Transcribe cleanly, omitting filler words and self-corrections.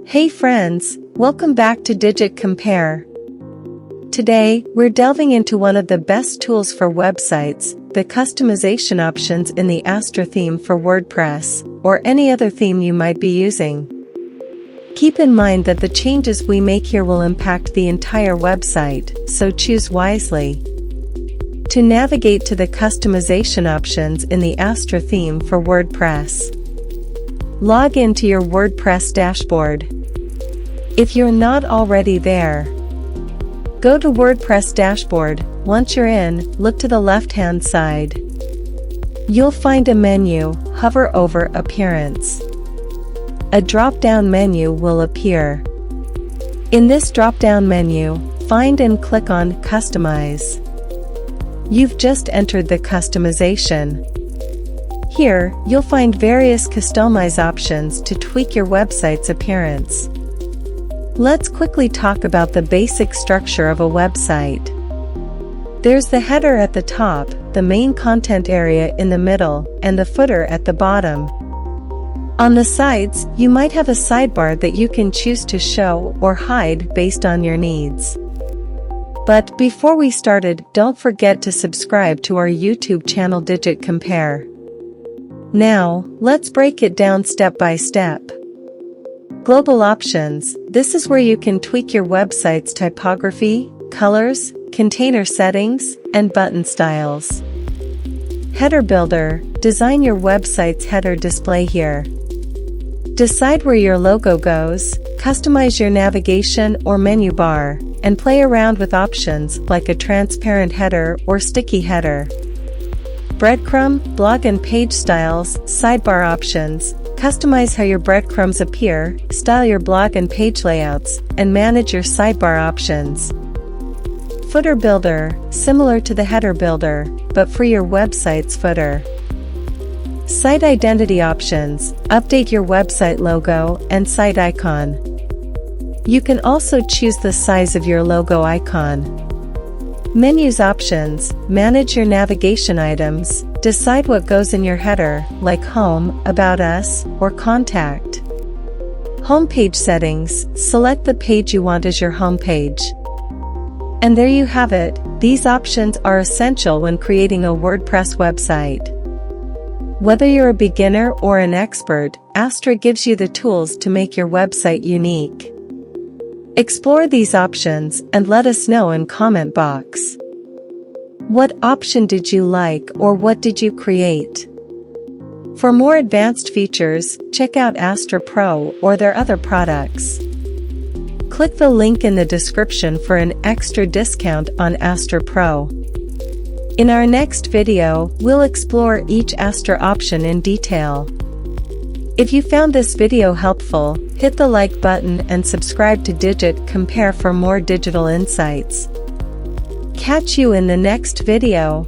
Hey friends, welcome back to Digit Compare. Today, we're delving into one of the best tools for websites, the customization options in the Astra theme for WordPress, or any other theme you might be using. Keep in mind that the changes we make here will impact the entire website, so choose wisely. To navigate to the customization options in the Astra theme for WordPress, log into your WordPress dashboard. If you're not already there, go to WordPress dashboard. Once you're in, look to the left-hand side. You'll find a menu, hover over Appearance. A drop-down menu will appear. In this drop-down menu, find and click on Customize. You've just entered the customization. Here, you'll find various customize options to tweak your website's appearance. Let's quickly talk about the basic structure of a website. There's the header at the top, the main content area in the middle, and the footer at the bottom. On the sides, you might have a sidebar that you can choose to show or hide based on your needs. But before we started, don't forget to subscribe to our YouTube channel Digit Compare. Now, let's break it down step by step. Global options. This is where you can tweak your website's typography, colors, container settings, and button styles. Header builder. Design your website's header display here. Decide where your logo goes, customize your navigation or menu bar, and play around with options like a transparent header or sticky header. Breadcrumb, blog and page styles, sidebar options. Customize how your breadcrumbs appear, style your blog and page layouts, and manage your sidebar options. Footer builder, similar to the header builder, but for your website's footer. Site identity options, update your website logo and site icon. You can also choose the size of your logo icon. Menus options, manage your navigation items, decide what goes in your header, like Home, About Us, or Contact. Homepage settings, select the page you want as your homepage. And there you have it, these options are essential when creating a WordPress website. Whether you're a beginner or an expert, Astra gives you the tools to make your website unique. Explore these options and let us know in comment box. What option did you like or what did you create? For more advanced features, check out Astra Pro or their other products. Click the link in the description for an extra discount on Astra Pro. In our next video, we'll explore each Astra option in detail. If you found this video helpful, hit the like button and subscribe to Digit Compare for more digital insights. Catch you in the next video.